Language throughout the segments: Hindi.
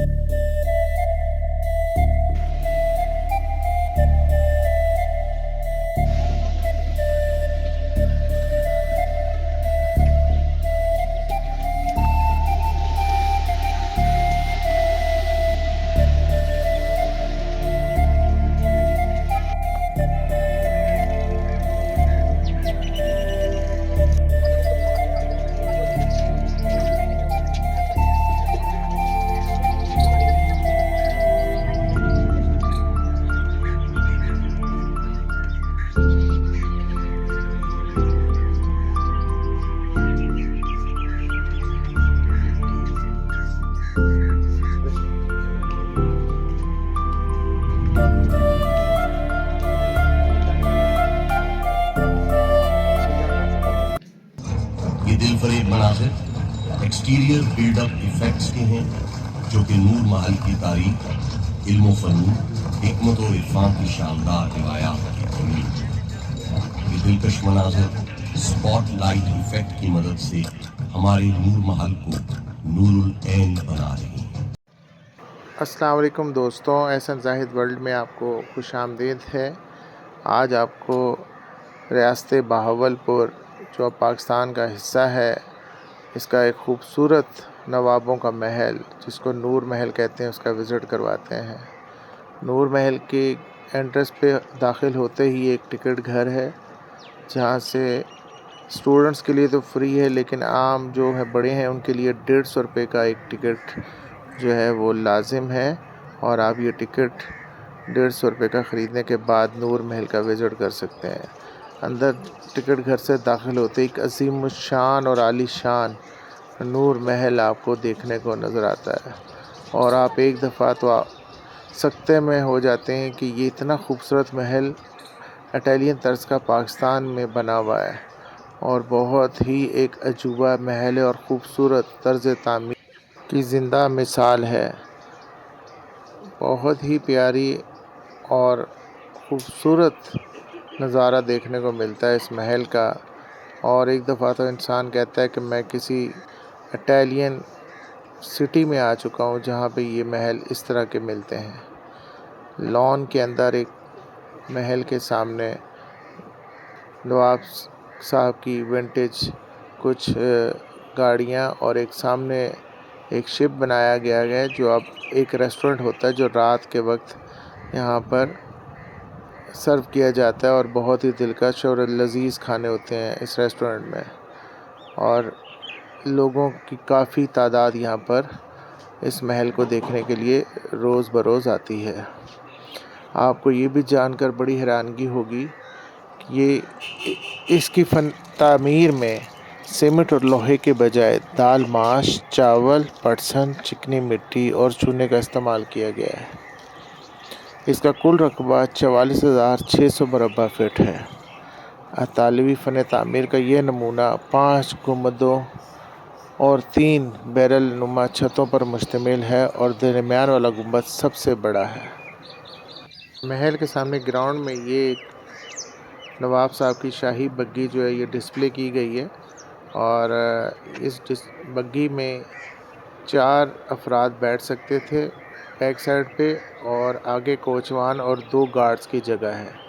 ये दिलफरेब मनाज़िर एक्सटीरियर बिल्डअप इफेक्ट्स के हैं जो कि नूर महल की तारीख, इल्म फ़नून, हिकमत और इरफान की शानदार रिवायात की कमी। ये दिलकश मनाज़िर स्पॉट लाइट इफेक्ट की मदद से हमारे नूर महल को नूरुल ऐन बना रही हैं। अस्सलाम वालेकुम दोस्तों, एहसन जाहिद वर्ल्ड में आपको खुशामदीद है। आज आपको रियासत बहावलपुर जो पाकिस्तान का हिस्सा है, इसका एक ख़ूबसूरत नवाबों का महल जिसको नूर महल कहते हैं उसका विज़िट करवाते हैं। नूर महल के एंट्रेंस पे दाखिल होते ही एक टिकट घर है जहाँ से स्टूडेंट्स के लिए तो फ्री है, लेकिन आम जो है बड़े हैं उनके लिए 150 रुपये का एक टिकट जो है वो लाजिम है। और आप ये टिकट 150 रुपये का ख़रीदने के बाद नूर महल का विज़िट कर सकते हैं। अंदर टिकट घर से दाखिल होते एक अज़ीमुश्शान और आलीशान नूर महल आपको देखने को नज़र आता है और आप एक दफ़ा तो सकते में हो जाते हैं कि ये इतना खूबसूरत महल इटालियन तर्ज का पाकिस्तान में बना हुआ है और बहुत ही एक अजूबा महल है और ख़ूबसूरत तर्ज तामीर की ज़िंदा मिसाल है। बहुत ही प्यारी और ख़ूबसूरत नज़ारा देखने को मिलता है इस महल का। और एक दफ़ा तो इंसान कहता है कि मैं किसी इटालियन सिटी में आ चुका हूँ जहाँ पे ये महल इस तरह के मिलते हैं। लॉन के अंदर एक महल के सामने नवाब साहब की विंटेज कुछ गाड़ियाँ और एक सामने एक शिप बनाया गया है जो अब एक रेस्टोरेंट होता है जो रात के वक्त यहाँ पर सर्व किया जाता है और बहुत ही दिलकश और लजीज खाने होते हैं इस रेस्टोरेंट में और लोगों की काफ़ी तादाद यहाँ पर इस महल को देखने के लिए रोज़ बरोज़ आती है। आपको ये भी जानकर बड़ी हैरानगी होगी कि ये इसकी तामीर में सीमेंट और लोहे के बजाय दाल, माश, चावल, पटसन, चिकनी मिट्टी और चूने का इस्तेमाल किया गया है। इसका कुल रकबा 44,600 मुरबा फीट है। इतालवी फ़न तामीर का यह नमूना 5 गुंबदों और 3 बैरल नुमा छतों पर मुश्तमिल है और दरमियान वाला गुंबद सबसे बड़ा है। महल के सामने ग्राउंड में ये एक नवाब साहब की शाही बग्गी जो है ये डिस्प्ले की गई है और इस बग्गी में 4 अफराद बैठ सकते थे बैक साइड पे और आगे कोचवान और 2 गार्ड्स की जगह है।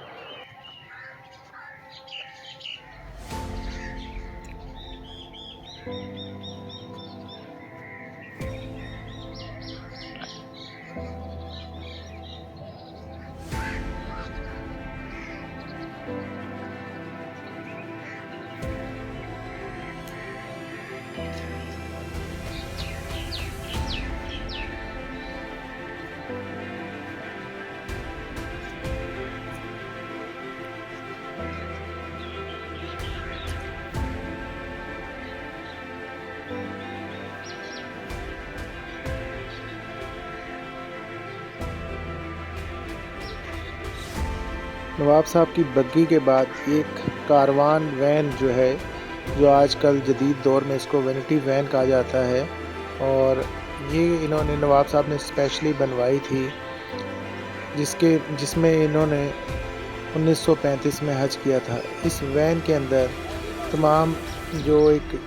नवाब साहब की बग्गी के बाद एक कारवान वैन जो है, जो आजकल जदीद दौर में इसको वैनिटी वैन कहा जाता है और ये इन्होंने नवाब साहब ने स्पेशली बनवाई थी जिसमें इन्होंने 1935 में हज किया था। इस वैन के अंदर तमाम जो एक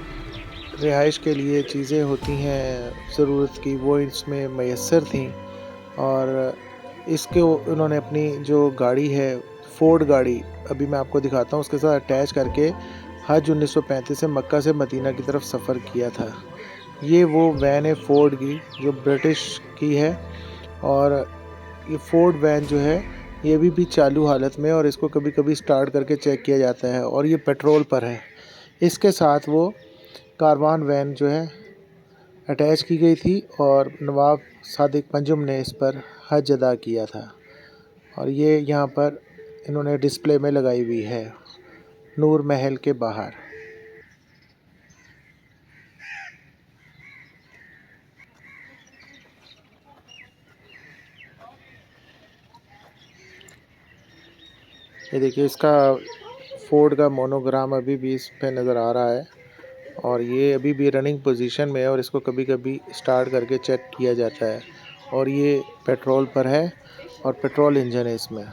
रिहाइश के लिए चीज़ें होती हैं ज़रूरत की, वो इसमें मैसर थीं। और इसके उन्होंने अपनी जो गाड़ी है, फ़ोर्ड गाड़ी, अभी मैं आपको दिखाता हूँ, उसके साथ अटैच करके हज 1935 से मक्का से मदीना की तरफ सफ़र किया था। ये वो वैन है फ़ोर्ड की, जो ब्रिटिश की है। और ये फ़ोर्ड वैन जो है, ये अभी भी चालू हालत में है और इसको कभी-कभी स्टार्ट करके चेक किया जाता है, और ये पेट्रोल पर है। इसके साथ वो कारवान वैन जो है अटैच की गई थी और नवाब सादिक पंजुम ने इस पर हज अदा किया था। और ये यहाँ पर इन्होंने डिस्प्ले में लगाई हुई है, नूर महल के बाहर। ये देखिए, इसका फ़ोर्ड का मोनोग्राम अभी भी इस पे नज़र आ रहा है, और ये अभी भी रनिंग पोजीशन में है और इसको कभी-कभी स्टार्ट करके चेक किया जाता है। और ये पेट्रोल पर है और पेट्रोल इंजन है इसमें।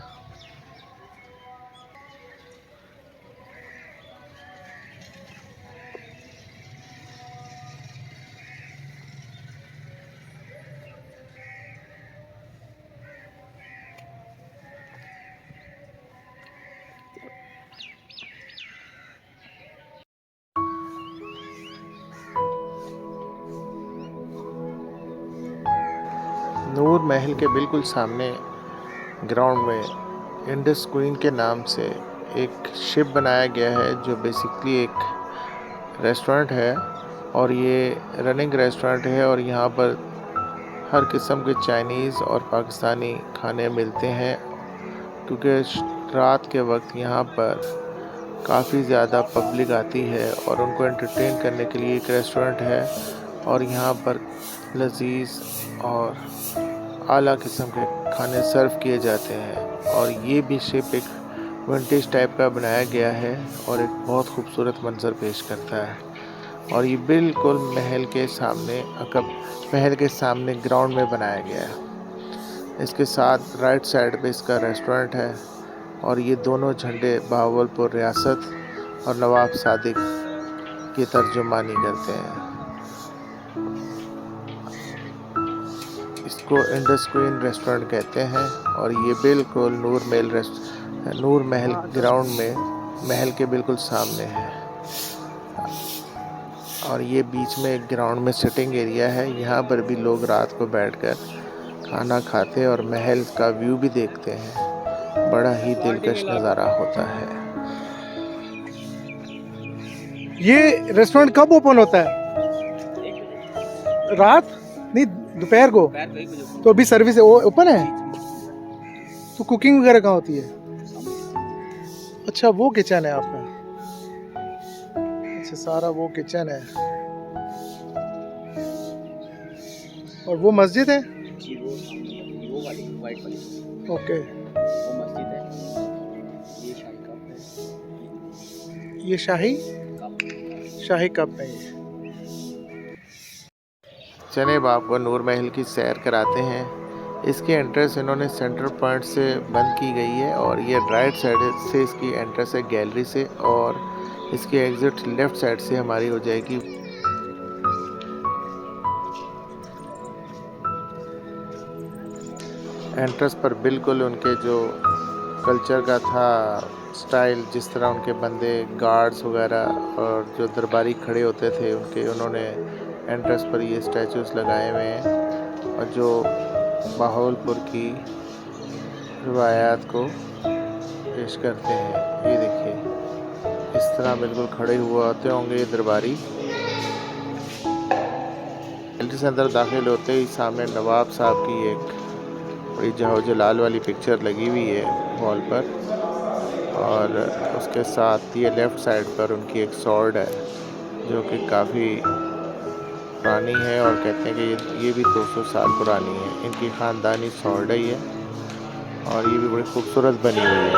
नूर महल के बिल्कुल सामने ग्राउंड में इंडस क्वीन के नाम से एक शिप बनाया गया है, जो बेसिकली एक रेस्टोरेंट है। और ये रनिंग रेस्टोरेंट है और यहाँ पर हर किस्म के चाइनीज़ और पाकिस्तानी खाने मिलते हैं, क्योंकि रात के वक्त यहाँ पर काफ़ी ज़्यादा पब्लिक आती है और उनको एंटरटेन करने के लिए एक रेस्टोरेंट है। और यहाँ पर लजीज और आला किस्म के खाने सर्व किए जाते हैं। और ये भी शिप एक विंटेज टाइप का बनाया गया है और एक बहुत खूबसूरत मंजर पेश करता है। और ये बिल्कुल महल के सामने ग्राउंड में बनाया गया है। इसके साथ राइट साइड पे इसका रेस्टोरेंट है, और ये दोनों झंडे बहावलपुर रियासत और नवाब सादिक की तर्जुमानी करते हैं। इसको इंडस क्वीन रेस्टोरेंट कहते हैं, और ये बिल्कुल नूर महल ग्राउंड में महल के बिल्कुल सामने है। और ये बीच में एक ग्राउंड में सिटिंग एरिया है, यहाँ पर भी लोग रात को बैठकर खाना खाते और महल का व्यू भी देखते हैं। बड़ा ही दिलकश नज़ारा होता है। ये रेस्टोरेंट कब ओपन होता है? रात नहीं, दोपहर को। तो अभी सर्विस ओपन है, तो कुकिंग वगैरह कहाँ होती है? अच्छा, वो किचन है आपका। अच्छा, सारा वो किचन है। और वो मस्जिद है? जी, वो वाली वाइट वाली ओके। वो मस्जिद है। ये शाही कप है। ये शाही कप है ये। चले अब आपको नूर महल की सैर कराते हैं। इसकी एंट्रेंस इन्होंने सेंटर पॉइंट से बंद की गई है, और ये राइट साइड से इसकी एंट्रेंस है गैलरी से, और इसकी एग्ज़िट लेफ़्ट साइड से हमारी हो जाएगी। एंट्रेंस पर बिल्कुल उनके जो कल्चर का था स्टाइल, जिस तरह उनके बंदे गार्ड्स वगैरह और जो दरबारी खड़े होते थे, उन्होंने एंट्रेंस पर ये स्टैचूज़ लगाए हुए हैं, और जो बहावलपुर की रिवायात को पेश करते हैं। ये देखिए, इस तरह बिल्कुल खड़े हुए होते होंगे ये दरबारी। गैलरी से अंदर दाखिल होते ही सामने नवाब साहब की एक बड़ी जाहो जलाल वाली पिक्चर लगी हुई है वॉल पर, और उसके साथ ये लेफ़्ट साइड पर उनकी एक स्वॉर्ड है, जो कि काफ़ी पुरानी है, और कहते हैं कि ये भी 200 साल पुरानी है। इनकी ख़ानदानी स्वॉर्ड है ये, और ये भी बड़ी खूबसूरत बनी हुई है।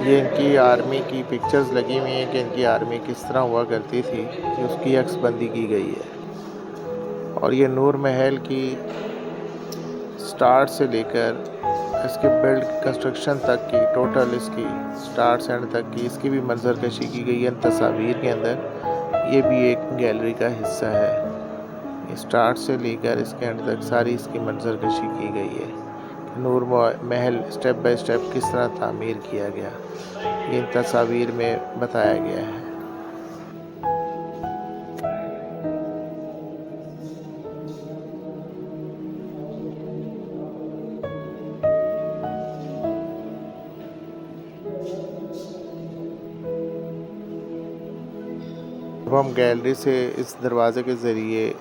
ये इनकी आर्मी की पिक्चर्स लगी हुई हैं कि इनकी आर्मी किस तरह हुआ करती थी, कि उसकी अक्सबंदी की गई है। और ये नूर महल की स्टार्ट से लेकर इसके बिल्ड कंस्ट्रक्शन तक की, टोटल इसकी स्टार्ट से एंड तक की इसकी भी मंजरकशी की गई है इन तस्वीर के अंदर। ये भी एक गैलरी का हिस्सा है। स्टार्ट से लेकर इसके एंड तक सारी इसकी मंजरकशी की गई है। नूर महल स्टेप बाय स्टेप किस तरह तामीर किया गया, ये इन तस्वीर में बताया गया है। अब हम गैलरी से इस दरवाज़े के ज़रिए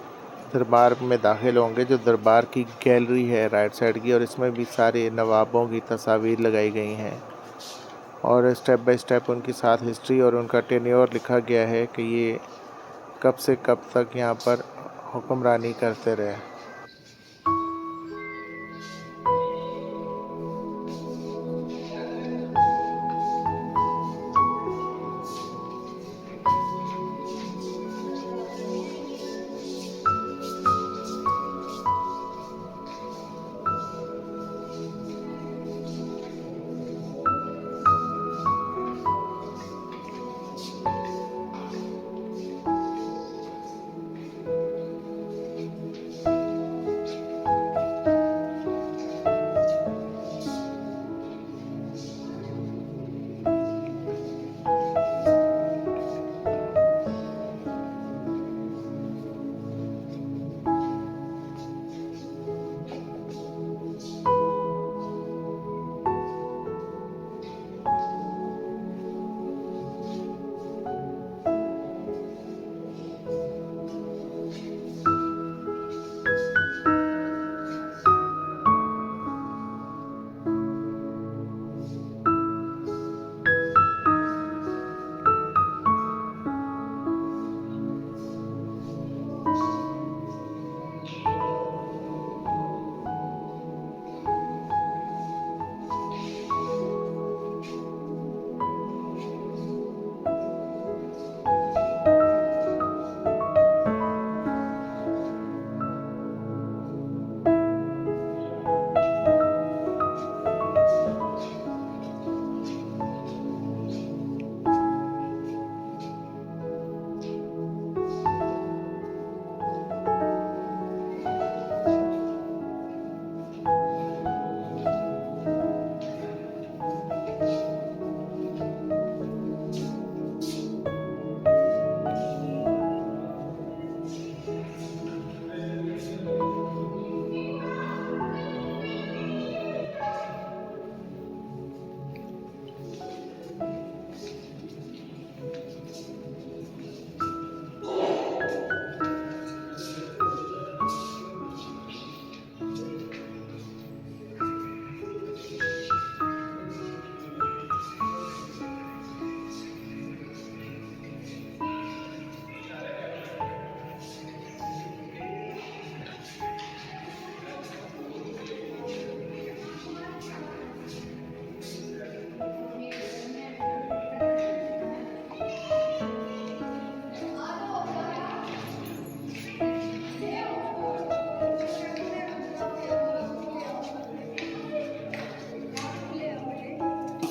दरबार में दाखिल होंगे, जो दरबार की गैलरी है राइट साइड की, और इसमें भी सारे नवाबों की तस्वीर लगाई गई हैं और स्टेप बाय स्टेप उनकी साथ हिस्ट्री और उनका टेन्योर लिखा गया है कि ये कब से कब तक यहाँ पर हुक्मरानी करते रहे।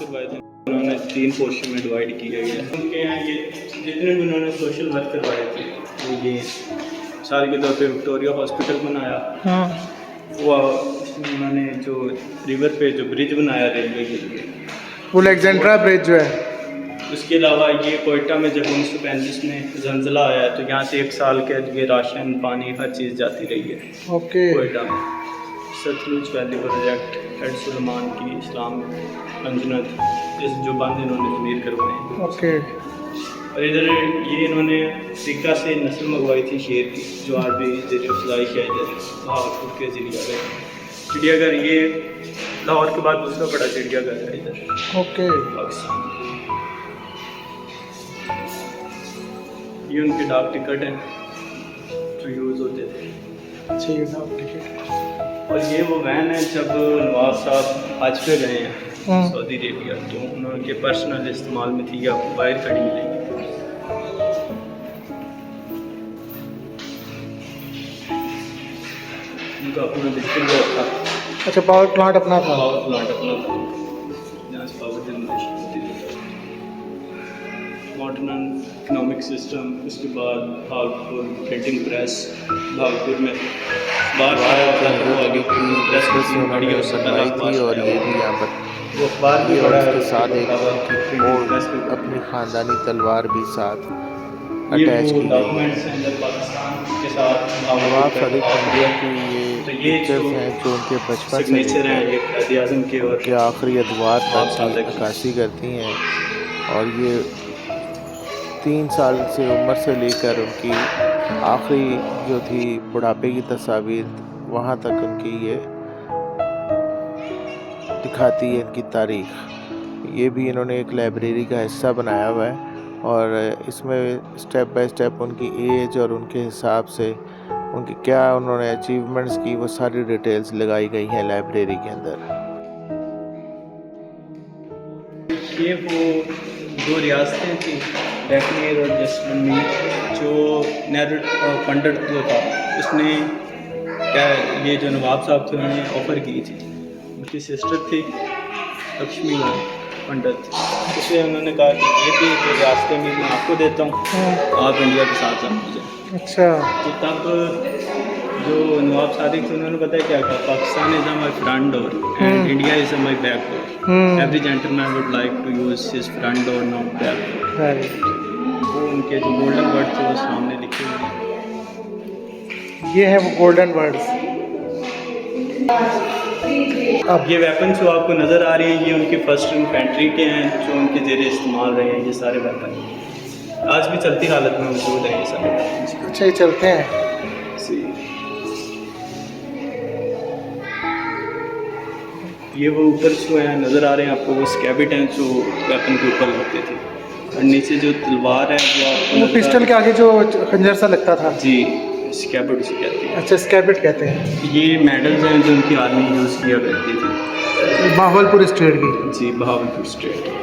करवाए थे, उन्होंने 3 पोर्शन में डिवाइड किया गया। उनके यहाँ ये जितने भी उन्होंने सोशल वर्क करवाए थे, वो ये साल के तौर पे विक्टोरिया हॉस्पिटल बनाया। हाँ, वो उन्होंने जो रिवर पे जो ब्रिज बनाया रेलवे के लिए, वो अलेक्जेंड्रा ब्रिज जो है। उसके अलावा ये कोयटा में जब 1935 में जलजिला आया तो यहाँ से 1 साल के लिए राशन पानी हर चीज़ जाती रही है ओके, कोयटा में। Sutlej valley project, head Suleman की इस्लाम अंजनत, इस जो बांध इन्होंने तमीर करवाए हैं। ओके, और इधर ये इन्होंने अफ्रीका से नस्ल मंगवाई थी शेर की, जो आज भी ज़रिए अफजाइश है इधर भागलपुर के चिड़ियाघर। चिड़ियाघर ये लाहौर के बाद दूसरा बड़ा चिड़ियाघर है इधर ओके, पाकिस्तान। ये उनके डाक टिकट हैं जो यूज़ होते थे। अच्छा ये डाक टिकट। और ये वो वैन है जब नवाब साहब हज पे गए हैं हाँ। सऊदी अरेबिया, तो उनके पर्सनल इस्तेमाल में थी, आपको बाहर खड़ी मिलेगी। उनका अपना बिल्कुल वो था। अच्छा पावर प्लांट अपना था। पावर प्लांट अपना था, जहाँ से पावर जनरेशन होती थी। मॉडर्न इकोनॉमिक सिस्टम, उसके बाद भागलपुर प्रिंटिंग प्रेस, भागलपुर में की उसमें से उन्होंने बनवाई थी और ये भी यहाँ पर वो अखबार भी ये, और बड़ा है, उसके साथ एक प्रिंटिंग और प्रेस भी बड़ा है। अपनी ख़ानदानी तलवार भी साथ ये अटैच वो की गई है। डॉक्यूमेंट्स हैं जब पाकिस्तान के साथ नवाब सादिक तंजीर की तो ये ये पिक्चर्स जो हैं जो उनके बचपन से सिग्नेचर हैं, लेकर ये क़ायद आज़म के और उनके आखिरी अदवार नवाब तक सादिक की की। अक्कासी करती हैं। और ये 3 साल से उम्र से लेकर उनकी आखिरी जो थी बुढ़ापे की तस्वीर, वहाँ तक उनकी ये दिखाती है इनकी तारीख़। ये भी इन्होंने एक लाइब्रेरी का हिस्सा बनाया हुआ है और इसमें स्टेप बाय स्टेप उनकी एज और उनके हिसाब से उनकी क्या उन्होंने अचीवमेंट्स की वो सारी डिटेल्स लगाई गई हैं लाइब्रेरी के अंदर। ये वो 2 रियासतें थी, डेकनीर और जैसलमेर, जो नेहरू पंडित जो था उसने क्या ये जो नवाब साहब थे उन्होंने ऑफ़र की थी। उनकी सिस्टर थी लक्ष्मी पंडित, इसलिए उन्होंने कहा कि ये भी जो रियासतें मैं आपको देता हूँ, आप इंडिया के साथ साथ जाए। अच्छा तो तब जो नवाब सादिक थे उन्होंने बताया क्या कहा, Pakistan is my front door and India is my back door. Every gentleman would like to use his front door not back door. वो उनके जो गोल्डन वर्ड थे वो सामने लिखे हुए हैं। ये है वो गोल्डन वर्ड्स। अब ये वेपन जो आपको नज़र आ रहे हैं ये उनकी फर्स्ट इन्फेंट्री के हैं, जो उनके ज़ेरे इस्तेमाल रहे हैं। ये सारे वेपन आज भी चलती हालत में मौजूद हैं ये सारे वेपन। अच्छा ये चलते हैं। ये वो ऊपर जो है नज़र आ रहे हैं आपको, वो स्कैबिट हैं जो वेपन के ऊपर लगते थे, और नीचे जो तलवार है वो आपको वो पिस्टल के आगे जो खंजर सा लगता था। जी स्कैबिट उसे कहते हैं। अच्छा स्कैबिट कहते हैं। ये मेडल्स हैं जो उनकी आर्मी यूज़ किया करती थी। बहावलपुर स्टेट की। जी बहावलपुर स्टेट।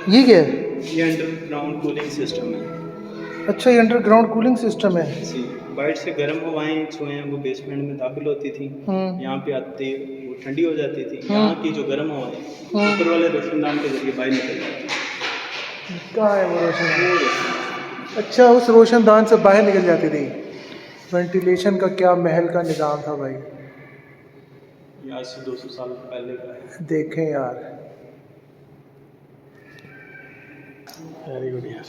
ये क्या है? ये अंडरग्राउंड कूलिंग सिस्टम है। अच्छा ये अंडरग्राउंड कूलिंग सिस्टम है। जी बाहर से गर्म हवाएं जो हैं वो बेसमेंट में दाखिल होती थी, यहाँ पे आते वो ठंडी हो जाती थी। यहाँ की जो गर्म हवाएं ऊपर वाले रोशनदान के जरिए बाहर निकल जाती थी। कहाँ है वो रोशनदान? अच्छा उस रोशनदान से बाहर निकल जाती थी। वेंटिलेशन का क्या महल का निज़ाम था भाई। ये आज से 200 साल पहले का है। देखें यार, वेरी गुड यार।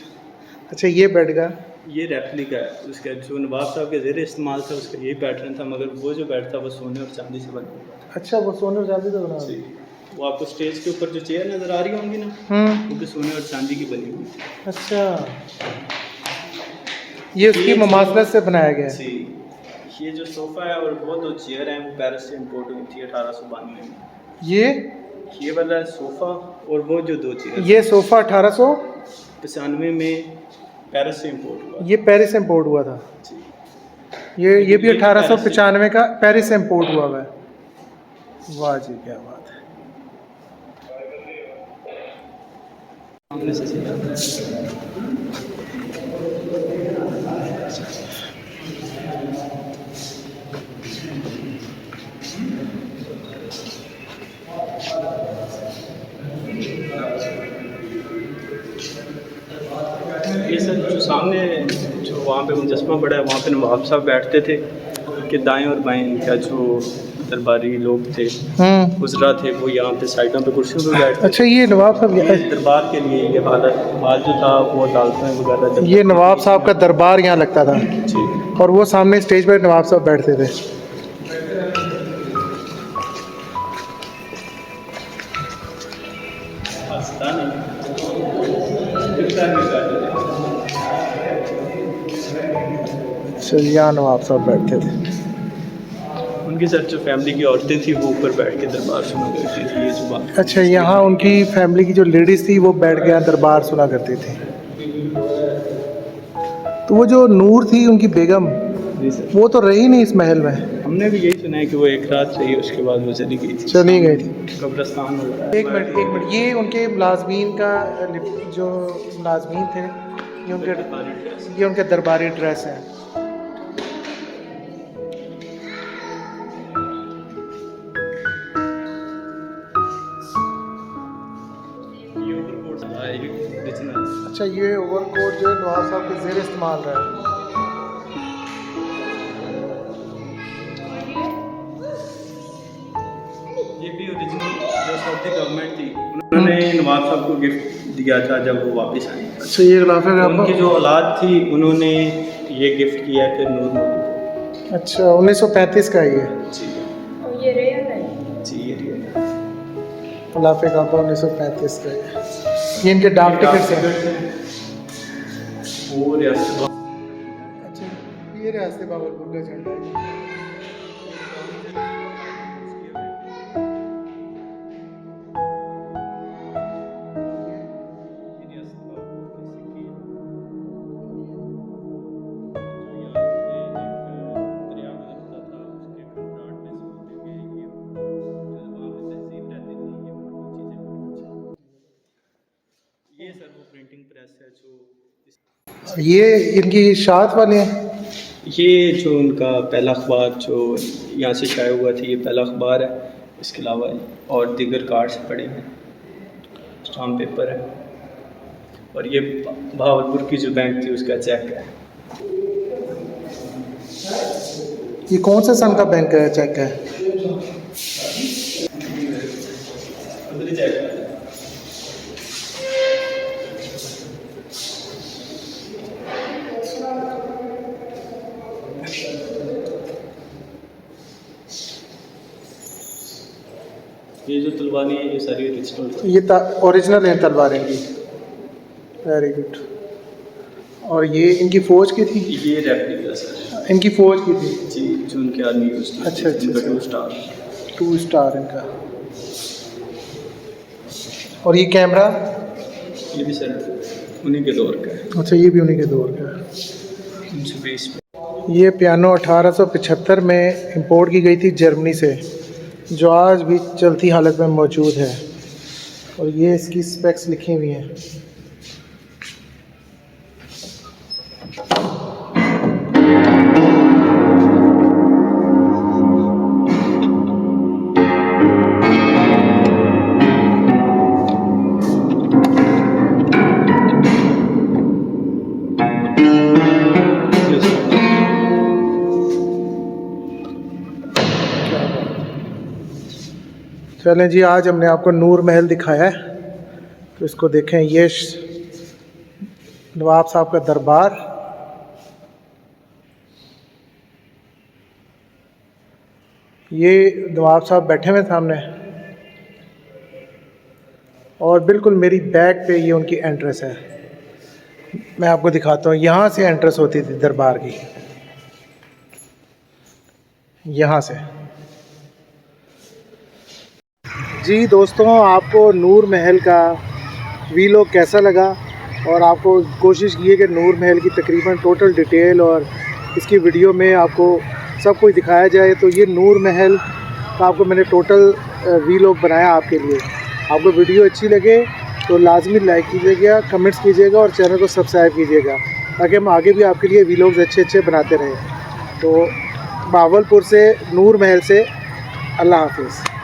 अच्छा ये बेड का ये रेप्लिका है, उसका जो नवाब साहब के ज़ेरे इस्तेमाल था उसका यही पैटर्न था, मगर वो जो बेड था वो सोने और चांदी से बना हुआ था। अच्छा वो सोने और चांदी से बना जी वो आपको स्टेज के ऊपर जो चेयर नज़र आ रही होंगी ना, वो भी सोने और चांदी की बनी हुई थी। अच्छा ये उसकी ममासलत से बनाया गया है। जी ये जो सोफ़ा है और वो 2 चेयर हैं वो पेरिस से इंपोर्ट हुई थी 1892 में। ये वाला सोफ़ा और वो जो 2 चेयर, ये सोफ़ा 1895 में पेरिस से इंपोर्ट हुआ। ये पेरिस से इंपोर्ट हुआ था। जी ये भी 1895 का पेरिस से इंपोर्ट हुआ है। वाह जी क्या बात है। ये सर जो सामने जो वहाँ पे मुजस्मा पड़ा है वहाँ पे नवाब साहब बैठते थे कि दाएं और बाएं इनका जो दरबारी लोग थे, हम्म। गुजरा थे, वो यहाँ पे साइडों पे कुर्सियों पे बैठते अच्छा, ये नवाब साहब थे। दरबार के लिए ये हाल जो था वो अदालतें वगैरह ये नवाब साहब का दरबार यहाँ लगता था, जी। और वो सामने स्टेज पर नवाब साहब बैठते थे। चल, यहाँ नवाब साहब बैठते थे। उनके साथ जो फैमिली की औरतें थी वो ऊपर बैठ के दरबार सुना करती थी। ये जो बात अच्छा, यहाँ उनकी फैमिली की जो लेडीज़ थी वो बैठ के यहाँ दरबार सुना करती थी। तो वो जो नूर थी उनकी बेगम, जी सर, वो तो रही नहीं इस महल में। हमने भी यही सुना है कि वो एक रात रही, उसके बाद वो चली गई थी, चली गई थी। कब्रिस्तान वगैरह। एक मिनट, ये उनके मुलाजमीन का जो मुलाजमीन थे, ये उनके दरबारी ड्रेस है। अच्छा, ये ओवरकोट जो है नवाब साहब के ज़ेर इस्तेमाल रहा है। ये भी ओरिजिनल जो सऊदी गवर्नमेंट थी, उन्होंने नवाब साहब को गिफ्ट दिया था जब वो वापस आए। अच्छा, ये गिलाफ है उनकी जो औलाद थी उन्होंने ये गिफ्ट किया है फिर नूर मोदी। अच्छा, 1935 का ये। जी और ये रेयर है। जी, ये रियल गिलाफ काबा 1935 का ये इनके डाक टिकट से। वो रियासत अच्छा, ये रियासत बाबरपुर का झंडा है। ये सर वो प्रिंटिंग प्रेस है जो ये इनकी शाद वाले हैं। ये जो उनका पहला अखबार जो यहाँ से शाया हुआ था, ये पहला अखबार है। इसके अलावा और दीगर कार्ड्स पड़े हैं, स्टाम्प पेपर है, और ये बहावलपुर की जो बैंक थी उसका चेक है। ये कौन से सन का बैंक है, चेक है? अंदर ही चेक है। ये जो तलवारें हैं ये सारी ओरिजिनल, ये ओरिजिनल है तलवारें की। Very good. और ये इनकी फ़ौज की थी? ये रेप्लिका सर, इनकी फ़ौज की थी जी, जो उनके आर्मी यूज़ की। अच्छा, अच्छा, इनका अच्छा। 2 स्टार। 2 स्टार इनका। और ये कैमरा? ये भी सर उन्हीं के दौर का है, अच्छा, ये भी उन्हीं के दौर का। 1920 में। ये पियानो 1875 में इंपोर्ट की गई थी जर्मनी से, जो आज भी चलती हालत में मौजूद है। और ये इसकी स्पेक्स लिखी हुई हैं। चलें जी, आज हमने आपको नूर महल दिखाया है, तो इसको देखें। ये नवाब साहब का दरबार, ये नवाब साहब बैठे हुए सामने, और बिल्कुल मेरी बैक पे ये उनकी एंट्रेंस है। मैं आपको दिखाता हूँ, यहाँ से एंट्रेंस होती थी दरबार की, यहाँ से। जी दोस्तों, आपको नूर महल का वीलॉग कैसा लगा? और आपको कोशिश की है कि नूर महल की तकरीबन टोटल डिटेल और इसकी वीडियो में आपको सब कुछ दिखाया जाए। तो ये नूर महल का आपको मैंने टोटल वीलॉग बनाया आपके लिए। आपको वीडियो अच्छी लगे तो लाजमी लाइक कीजिएगा, कमेंट्स कीजिएगा और चैनल को सब्सक्राइब कीजिएगा, ताकि हम आगे भी आपके लिए वीलॉग्स अच्छे अच्छे बनाते रहें। तो बहावलपुर से, नूर महल से, अल्लाह हाफिज़।